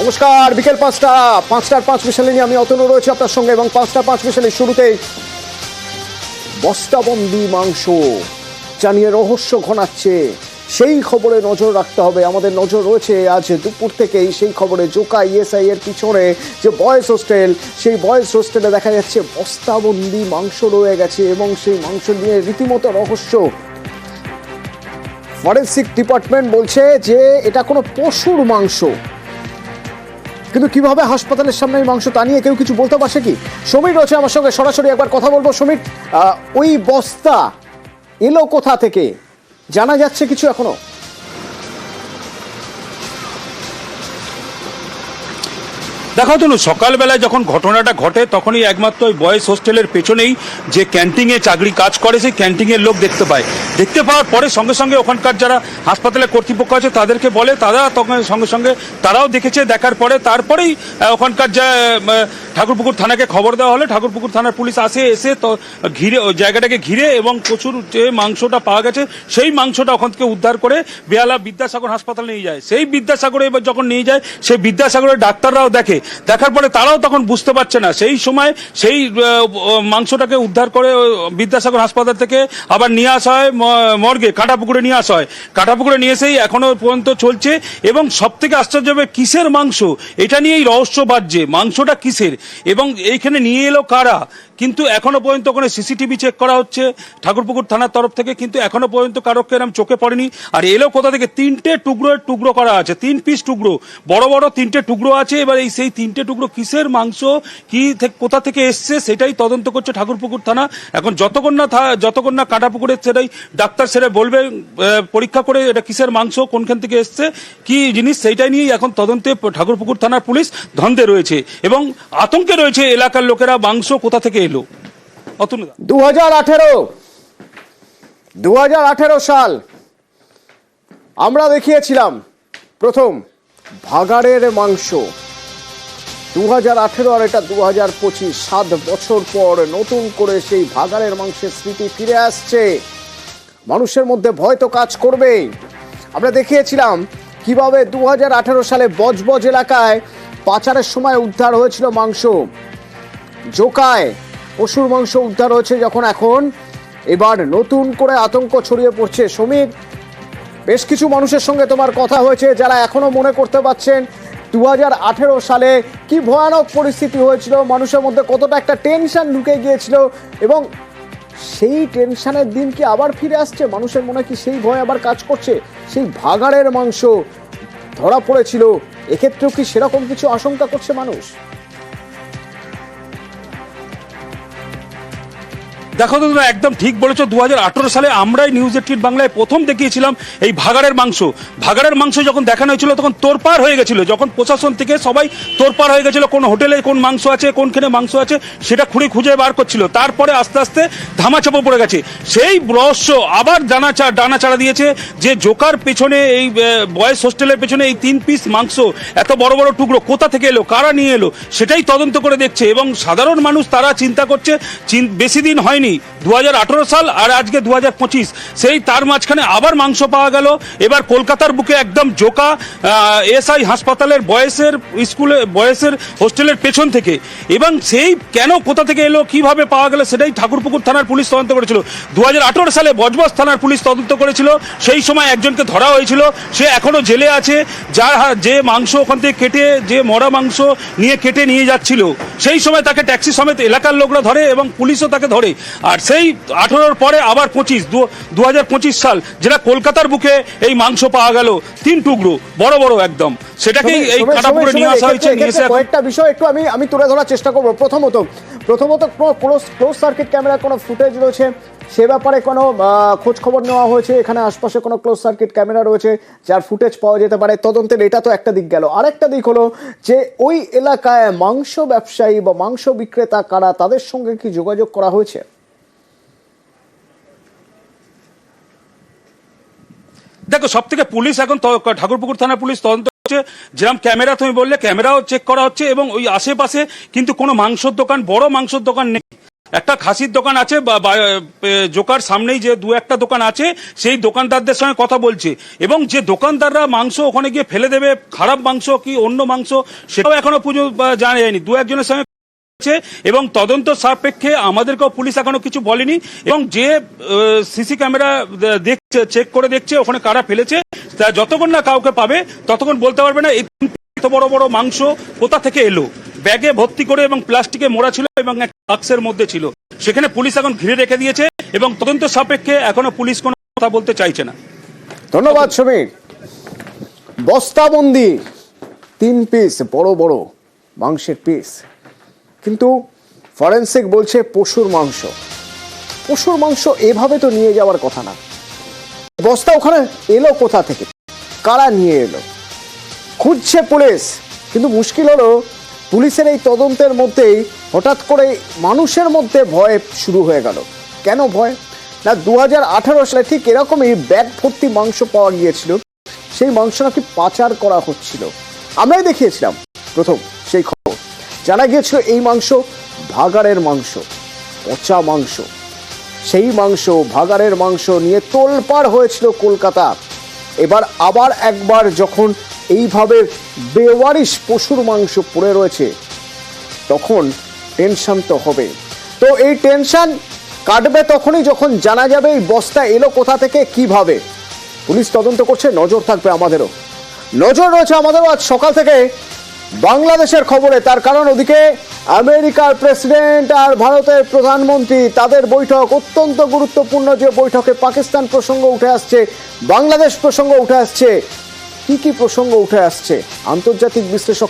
নমস্কার, বিকেল 5টার 5 মিশালে নিয়ে আমি অতনু রয়েছে আপনার সঙ্গে এবং 5টার 5 মিশালের শুরুতে বস্তাবন্দি মাংস জানিয়ে রহস্য ঘনাচ্ছে, সেই খবরে নজর রাখতে হবে। আমাদের নজর রয়েছে আজ দুপুর থেকেই সেই খবরে। জোকা ইএসআই এর পিছনে যে বয়েজ হোস্টেল, সেই বয়েজ হোস্টেলে দেখা যাচ্ছে বস্তাবন্দি মাংস রয়ে গেছে এবং সেই মাংস নিয়ে রীতিমতো রহস্য। ফরেনসিক ডিপার্টমেন্ট বলছে যে এটা কোনো পশুর মাংস, কিন্তু কিভাবে হাসপাতালের সামনে এই মাংস তা নিয়ে কেউ কিছু বলতে পারছে কি? সমীর রয়েছে আমার সঙ্গে, সরাসরি একবার কথা বলবো। সমীর, ওই বস্তা এলো কোথা থেকে, জানা যাচ্ছে কিছু এখনো? দেখো তো, সকালবেলায় যখন ঘটনাটা ঘটে তখনই একমাত্র ওই বয়েজ হোস্টেলের পেছনেই যে ক্যান্টিনে চাকরি কাজ করে সেই ক্যান্টিনের লোক দেখতে পায়। দেখতে পাওয়ার পরে সঙ্গে সঙ্গে ওখানকার যারা হাসপাতালের কর্তৃপক্ষ আছে তাদেরকে বলে, তারা তখন সঙ্গে সঙ্গে তারাও দেখেছে। দেখার পরে তারপরেই ওখানকার যা ঠাকুরপুকুর থানাকে খবর দেওয়া হলে ঠাকুরপুকুর থানার পুলিশ এসে তো ঘিরে ওই জায়গাটাকে ঘিরে এবং প্রচুর যে মাংসটা পাওয়া গেছে সেই মাংসটা ওখান থেকে উদ্ধার করে বেহালা বিদ্যাসাগর হাসপাতালে নিয়ে যায়। সেই বিদ্যাসাগরে এবার যখন নিয়ে যায়, সেই বিদ্যাসাগরের ডাক্তাররাও দেখার পরে তারাও তখন বুঝতে পারছে না। সেই সময় সেই মাংসটাকে উদ্ধার করে বিদ্যাসাগর হাসপাতাল থেকে আবার নিয়ে আসা হয় মর্গে, কাঁটাপুকুরে নিয়ে আসা হয়। কাঁটাপুকুরে নিয়ে এসেই এখনো পর্যন্ত চলছে। এবং সব থেকে আশ্চর্য হবে কিসের মাংস, এটা নিয়েই রহস্য বাজছে, মাংসটা কিসের এবং এইখানে নিয়ে এলো কারা। কিন্তু এখনো পর্যন্ত ওখানে সিসিটিভি চেক করা হচ্ছে ঠাকুরপুকুর থানার তরফ থেকে, কিন্তু এখনো পর্যন্ত কারোকে এরকম চোখে পড়েনি। আর এলো কোথা থেকে? 3টে টুকরো করা আছে, 3 পিস টুকরো, বড় বড় 3টে টুকরো আছে। এবার এই সেই 3টে টুকরো কিসের মাংস, কি কোথা থেকে এসছে সেটাই তদন্ত করছে ঠাকুরপুকুর থানা। এখন যতক্ষণ না কাঁটাপুকুরের সেটাই ডাক্তার সেটা বলবে পরীক্ষা করে এটা কিসের মাংস, কোনখান থেকে এসছে, কি জিনিস, সেইটাই নিয়েই এখন তদন্তে ঠাকুরপুকুর থানার পুলিশ ধন্দে রয়েছে এবং আতঙ্কে রয়েছে এলাকার লোকেরা। মাংস কোথা থেকে এলো? 2018 সাল আমরা দেখিয়েছিলাম প্রথম ভাগাড়ের মাংস। 2018 আর এটা 2025, 7 বছর পর নতুন করে সেই ভাগাড়ের মাংসের স্মৃতি ফিরে আসছে। মানুষের মধ্যে ভয় তো কাজ করবেই। আমরা দেখিয়েছিলাম কিভাবে 2018 সালে বজবজ এলাকায় পাচারের সময় উদ্ধার হয়েছিল মাংস। জোকায় পশুর মাংস উদ্ধার হয়েছে যখন, এখন এবার নতুন করে আতঙ্ক ছড়িয়ে পড়ছে। সমীর, বেশ কিছু মানুষের সঙ্গে তোমার কথা হয়েছে যারা এখনো মনে করতে পারছেন 2018 সালে কি ভয়ানক পরিস্থিতি হয়েছিল, মানুষের মধ্যে কতটা একটা টেনশন ঢুকে গিয়েছিল এবং সেই টেনশনের দিন কি আবার ফিরে আসছে? মানুষের মনে কি সেই ভয় আবার কাজ করছে? সেই ভাগাড়ের মাংস ধরা পড়েছিল, এক্ষেত্রেও কি সেরকম কিছু আশঙ্কা করছে মানুষ? দেখো তো, একদম ঠিক বলেছো। 2018 সালে আমরাই নিউজ 18 বাংলায় প্রথম দেখিয়েছিলাম এই ভাগাড়ের মাংস। ভাগাড়ের মাংস যখন দেখানো হয়েছিল তখন তোড়পাড় হয়ে গেছিল, যখন প্রশাসন থেকে সবাই তোড়পাড় হয়ে গেছিল কোন হোটেলে কোন মাংস আছে, কোনখানে মাংস আছে সেটা খুঁজে বার করছিল। তারপরে আস্তে আস্তে ধামাচাপা পড়ে গেছে। সেই রহস্য আবার ডানা চাড়া দিয়েছে যে জোকার পেছনে, এই বয়েজ হোস্টেলের পেছনে এই 3 পিস মাংস, এত বড় বড় টুকরো কোথা থেকে এলো, কারা নিয়ে এলো সেটাই তদন্ত করে দেখছে। এবং সাধারণ মানুষ তারা চিন্তা করছে, বেশি দিন হয়নি 2018 সাল আর আজকে 2025, সেই তার মাঝখানে আবার মাংস পাওয়া গেল। এবার কলকাতার বুকে একদম জোকা এসআই হাসপাতালের বয়েসের হোস্টেলের পেছন থেকে। এবং সেই কেন কোথা থেকে এলো, কিভাবে পাওয়া গেল সেটাই ঠাকুরপুকুর থানার পুলিশ তদন্ত করেছিল। 2018 সালে বজবজ থানার পুলিশ তদন্ত করেছিল, সেই সময় একজনকে ধরা হয়েছিল, সে এখনো জেলে আছে। যে মাংস ওখান থেকে কেটে, যে মরা মাংস কেটে নিয়ে যাচ্ছিল, সেই সময় তাকে ট্যাক্সি সমেত এলাকার লোকরা ধরে এবং পুলিশও তাকে ধরে। আর সেই 18 পরে আবার 2025 সাল, যেটা কলকাতার বুকে এই মাংস পাওয়া গেল 3 টুকরো বড় বড় একদম, সেটাকেই এই কাঁটাপুকুরে নিয়ে আসা হয়েছে। কয়েকটা বিষয় একটু আমি তুলে ধরার চেষ্টা করবো। প্রথমত ক্লোজ সার্কিট ক্যামেরার কোনো ফুটেজ রয়েছে, সে ব্যাপারে কোনো খোঁজ খবর নেওয়া হয়েছে? এখানে আশপাশে কোনো ক্লোজ সার্কিট ক্যামেরা রয়েছে যার ফুটেজ পাওয়া যেতে পারে তদন্তের? এটা তো একটা দিক গেল। আরেকটা দিক হলো যে ওই এলাকায় মাংস ব্যবসায়ী বা মাংস বিক্রেতা কারা, তাদের সঙ্গে কি যোগাযোগ করা হয়েছে? দেখো, সব থেকে পুলিশ এখন ঠাকুরপুকুর থানা পুলিশ তদন্ত করছে। যেরকম ক্যামেরা তুমি বললে, ক্যামেরাও চেক করা হচ্ছে এবং ওই আশেপাশে কিন্তু কোনো মাংসের দোকান, বড় মাংসের দোকান নেই। একটা খাসির দোকান আছে জোকার সামনেই যে দু একটা দোকান আছে, সেই দোকানদারদের সঙ্গে কথা বলছে, এবং যে দোকানদাররা মাংস ওখানে গিয়ে ফেলে দেবে, খারাপ মাংস কি অন্য মাংস সেটাও এখনো পুজো জানা যায়নি। দু একজনের সঙ্গে এবং তদন্ত সাপেক্ষে আমাদেরকেও পুলিশ এখনো কিছু বলেনি, এবং যে সিসি ক্যামেরা দেখছে, চেক করে দেখছে ওখানে কারা ফেলেছে, তা যতক্ষণ না কাউকে পাবে ততক্ষণ বলতে পারবে না এত বড় বড় মাংস কোথা থেকে এলো। ব্যাগে ভর্তি করে এবং প্লাস্টিকে মোড়া ছিল এবং একটা বাক্সের মধ্যে ছিল, সেখানে পুলিশ এখন ঘিরে রেখে দিয়েছে এবং তদন্ত সাপেক্ষে এখনো পুলিশ কোনো কথা বলতে চাইছে না। ধন্যবাদ সমীর। বস্তাবন্দি 3 পিস বড় বড় মাংসের পিস, কিন্তু ফরেনসিক বলছে পশুর মাংস। পশুর মাংস এভাবে তো নিয়ে যাওয়ার কথা না। বস্তা ওখানে এলো কোথা থেকে, কারা নিয়ে এলো, খুঁজছে পুলিশ। কিন্তু মুশকিল হলো পুলিশের এই তদন্তের মধ্যেই হঠাৎ করে মানুষের মধ্যে ভয় শুরু হয়ে গেল। কেন ভয়? না, 2018 সালে ঠিক এরকমই ব্যাগ ভর্তি মাংস পাওয়া গিয়েছিল, সেই মাংস নাকি পাচার করা হচ্ছিল। আমরাই দেখিয়েছিলাম প্রথম সেই খবর। জানা গিয়েছিল এই মাংস ভাগাড়ের মাংস, পচা মাংস। সেই মাংস, ভাগাড়ের মাংস নিয়ে তোলপাড় হয়েছিল কলকাতা। এবার আবার একবার যখন এইভাবে বেওয়ারিশ পশুর মাংস পড়ে রয়েছে, তখন টেনশন তো হবে। তো এই টেনশন কাটবে তখনই যখন জানা যাবে এই বস্তা এলো কোথা থেকে, কিভাবে। পুলিশ তদন্ত করছে, নজর থাকবে আমাদেরও। নজর রয়েছে আমাদেরও আজ সকাল থেকে বাংলাদেশের খবরে। তার কারণ ওদিকে আমেরিকার প্রেসিডেন্ট আর ভারতের প্রধানমন্ত্রী, তাদের বৈঠক অত্যন্ত গুরুত্বপূর্ণ। যে বৈঠকে পাকিস্তান প্রসঙ্গ উঠে আসছে, বাংলাদেশ প্রসঙ্গ উঠে আসছে। কি কি প্রসঙ্গ উঠে আসছে আন্তর্জাতিক বিশ্লেষকরা